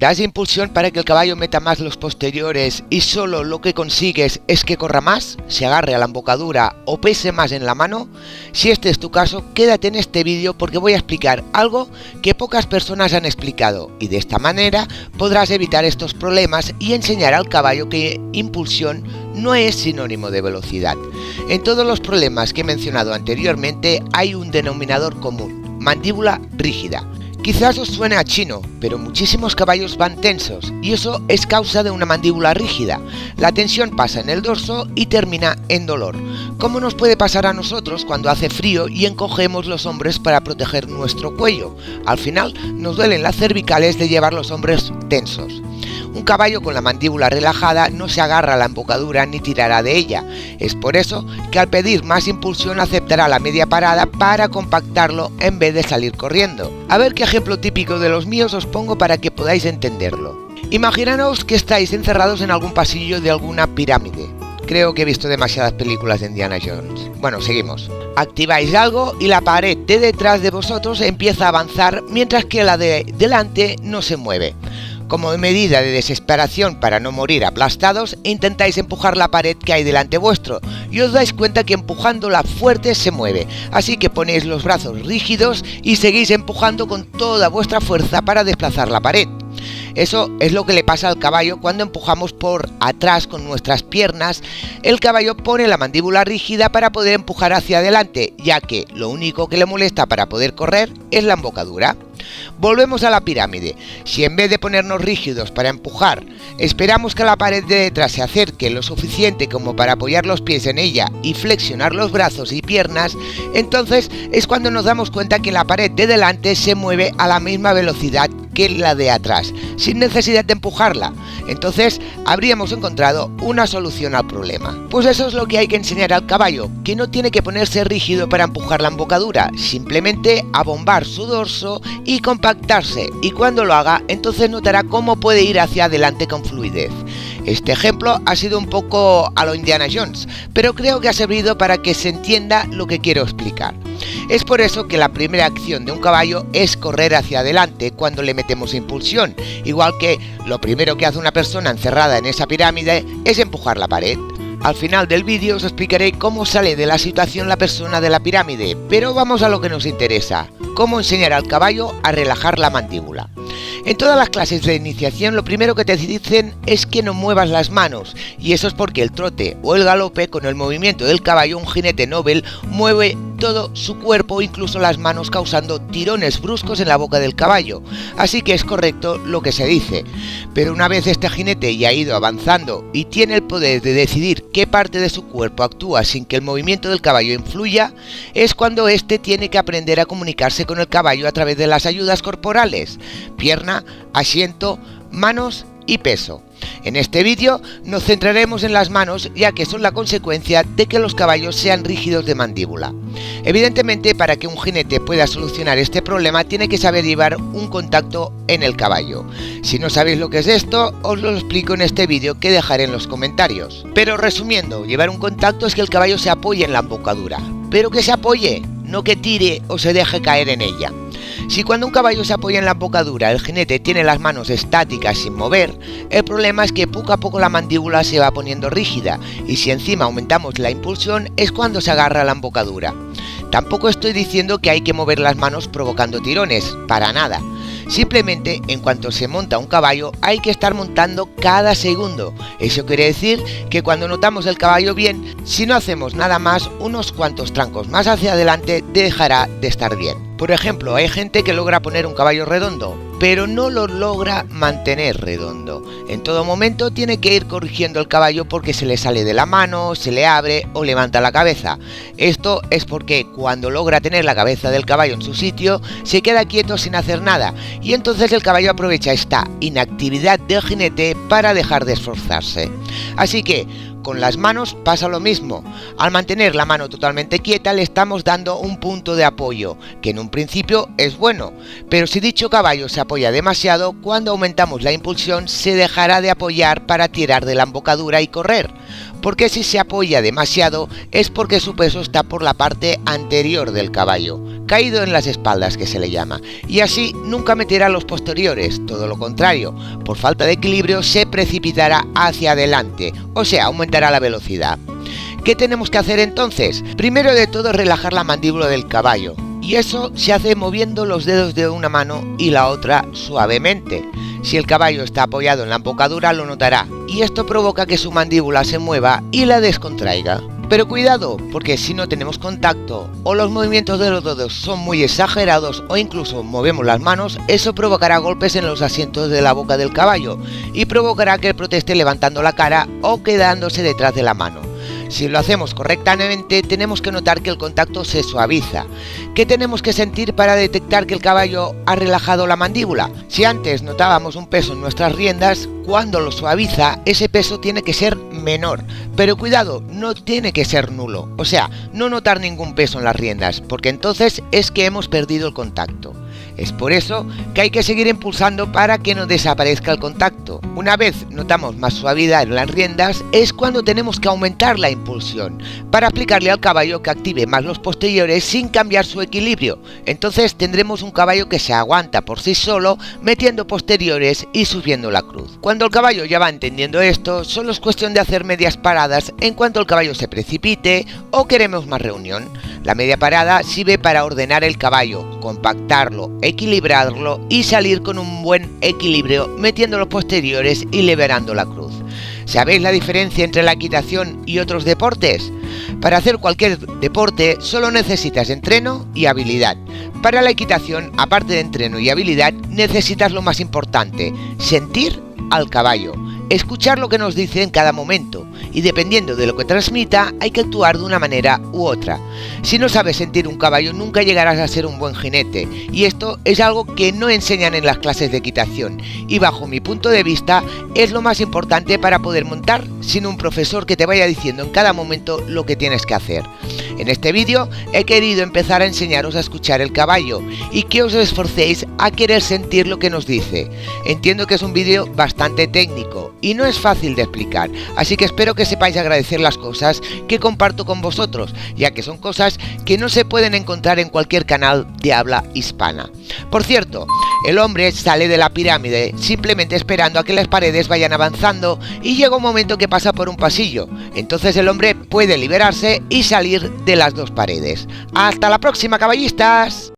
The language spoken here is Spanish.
das impulsión para que el caballo meta más los posteriores y solo lo que consigues es que corra más, se agarre a la embocadura o pese más en la mano. Si este es tu caso, quédate en este vídeo porque voy a explicar algo que pocas personas han explicado y de esta manera podrás evitar estos problemas y enseñar al caballo que impulsión no es sinónimo de velocidad. En todos los problemas que he mencionado anteriormente hay un denominador común: mandíbula rígida. Quizás os suene a chino, pero muchísimos caballos van tensos y eso es causa de una mandíbula rígida. La tensión pasa en el dorso y termina en dolor, como nos puede pasar a nosotros cuando hace frío y encogemos los hombros para proteger nuestro cuello. Al final nos duelen las cervicales de llevar los hombros tensos. Un caballo con la mandíbula relajada no se agarra a la embocadura ni tirará de ella. Es por eso que al pedir más impulsión aceptará la media parada para compactarlo en vez de salir corriendo. A ver qué ejemplo típico de los míos os pongo para que podáis entenderlo. Imaginaos que estáis encerrados en algún pasillo de alguna pirámide. Creo que he visto demasiadas películas de Indiana Jones. Bueno, seguimos. Activáis algo y la pared de detrás de vosotros empieza a avanzar mientras que la de delante no se mueve. Como medida de desesperación para no morir aplastados, intentáis empujar la pared que hay delante vuestro y os dais cuenta que empujándola fuerte se mueve, así que ponéis los brazos rígidos y seguís empujando con toda vuestra fuerza para desplazar la pared. Eso es lo que le pasa al caballo cuando empujamos por atrás con nuestras piernas. El caballo pone la mandíbula rígida para poder empujar hacia adelante, ya que lo único que le molesta para poder correr es la embocadura. Volvemos a la pirámide. Si en vez de ponernos rígidos para empujar, esperamos que la pared de detrás se acerque lo suficiente como para apoyar los pies en ella y flexionar los brazos y piernas, entonces es cuando nos damos cuenta que la pared de delante se mueve a la misma velocidad que la de atrás, sin necesidad de empujarla. Entonces habríamos encontrado una solución al problema. Pues eso es lo que hay que enseñar al caballo, que no tiene que ponerse rígido para empujar la embocadura, simplemente abombar su dorso y compactarse, y cuando lo haga entonces notará cómo puede ir hacia adelante con fluidez. Este ejemplo ha sido un poco a lo Indiana Jones, pero creo que ha servido para que se entienda lo que quiero explicar. Es por eso que la primera acción de un caballo es correr hacia adelante cuando le metemos impulsión, igual que lo primero que hace una persona encerrada en esa pirámide es empujar la pared. Al final del vídeo os explicaré cómo sale de la situación la persona de la pirámide, pero vamos a lo que nos interesa: cómo enseñar al caballo a relajar la mandíbula. En todas las clases de iniciación lo primero que te dicen es que no muevas las manos, y eso es porque el trote o el galope, con el movimiento del caballo, un jinete noble mueve todo su cuerpo, incluso las manos, causando tirones bruscos en la boca del caballo, así que es correcto lo que se dice. Pero una vez este jinete ya ha ido avanzando y tiene el poder de decidir qué parte de su cuerpo actúa sin que el movimiento del caballo influya, es cuando éste tiene que aprender a comunicarse con el caballo a través de las ayudas corporales: pierna, asiento, manos y peso. En este vídeo nos centraremos en las manos, ya que son la consecuencia de que los caballos sean rígidos de mandíbula. Evidentemente, para que un jinete pueda solucionar este problema tiene que saber llevar un contacto en el caballo. Si no sabéis lo que es esto, os lo explico en este vídeo que dejaré en los comentarios. Pero resumiendo, llevar un contacto es que el caballo se apoye en la embocadura, pero que se apoye, no que tire o se deje caer en ella. Si cuando un caballo se apoya en la embocadura el jinete tiene las manos estáticas sin mover, el problema es que poco a poco la mandíbula se va poniendo rígida, y si encima aumentamos la impulsión es cuando se agarra a la embocadura. Tampoco estoy diciendo que hay que mover las manos provocando tirones, para nada. Simplemente, en cuanto se monta un caballo, hay que estar montando cada segundo. Eso quiere decir que cuando notamos el caballo bien, si no hacemos nada más, unos cuantos trancos más hacia adelante dejará de estar bien. Por ejemplo, hay gente que logra poner un caballo redondo, pero no lo logra mantener redondo. En todo momento tiene que ir corrigiendo el caballo porque se le sale de la mano, se le abre o levanta la cabeza. Esto es porque cuando logra tener la cabeza del caballo en su sitio, se queda quieto sin hacer nada, y entonces el caballo aprovecha esta inactividad del jinete para dejar de esforzarse. Así que con las manos pasa lo mismo. Al mantener la mano totalmente quieta le estamos dando un punto de apoyo, que en un principio es bueno, pero si dicho caballo se apoya demasiado, cuando aumentamos la impulsión se dejará de apoyar para tirar de la embocadura y correr. porque si se apoya demasiado es porque su peso está por la parte anterior del caballo, caído en las espaldas que se le llama, y así nunca meterá los posteriores, todo lo contrario, por falta de equilibrio se precipitará hacia adelante, o sea, aumentará la velocidad. ¿Qué tenemos que hacer entonces? Primero de todo, relajar la mandíbula del caballo, y eso se hace moviendo los dedos de una mano y la otra suavemente. Si el caballo está apoyado en la embocadura lo notará, y esto provoca que su mandíbula se mueva y la descontraiga. Pero cuidado, porque si no tenemos contacto o los movimientos de los dedos son muy exagerados o incluso movemos las manos, eso provocará golpes en los asientos de la boca del caballo y provocará que proteste levantando la cara o quedándose detrás de la mano. Si lo hacemos correctamente, tenemos que notar que el contacto se suaviza. ¿Qué tenemos que sentir para detectar que el caballo ha relajado la mandíbula? Si antes notábamos un peso en nuestras riendas, cuando lo suaviza, ese peso tiene que ser menor. Pero cuidado, no tiene que ser nulo. O sea, no notar ningún peso en las riendas, porque entonces es que hemos perdido el contacto. Es por eso que hay que seguir impulsando para que no desaparezca el contacto. Una vez notamos más suavidad en las riendas, es cuando tenemos que aumentar la impulsión, para aplicarle al caballo que active más los posteriores sin cambiar su equilibrio. Entonces tendremos un caballo que se aguanta por sí solo, metiendo posteriores y subiendo la cruz. Cuando el caballo ya va entendiendo esto, solo es cuestión de hacer medias paradas en cuanto el caballo se precipite o queremos más reunión. La media parada sirve para ordenar el caballo, compactarlo, equilibrarlo y salir con un buen equilibrio metiendo los posteriores y liberando la cruz. ¿Sabéis la diferencia entre la equitación y otros deportes? Para hacer cualquier deporte solo necesitas entreno y habilidad. Para la equitación, aparte de entreno y habilidad, necesitas lo más importante: sentir al caballo, escuchar lo que nos dice en cada momento, y dependiendo de lo que transmita hay que actuar de una manera u otra. Si no sabes sentir un caballo nunca llegarás a ser un buen jinete, y esto es algo que no enseñan en las clases de equitación, y bajo mi punto de vista es lo más importante para poder montar sin un profesor que te vaya diciendo en cada momento lo que tienes que hacer. En este vídeo he querido empezar a enseñaros a escuchar el caballo y que os esforcéis a querer sentir lo que nos dice. Entiendo que es un vídeo bastante técnico y no es fácil de explicar, así que espero que sepáis agradecer las cosas que comparto con vosotros, ya que son cosas que no se pueden encontrar en cualquier canal de habla hispana. Por cierto, el hombre sale de la pirámide simplemente esperando a que las paredes vayan avanzando y llega un momento que pasa por un pasillo. Entonces el hombre puede liberarse y salir de las dos paredes. ¡Hasta la próxima, caballistas!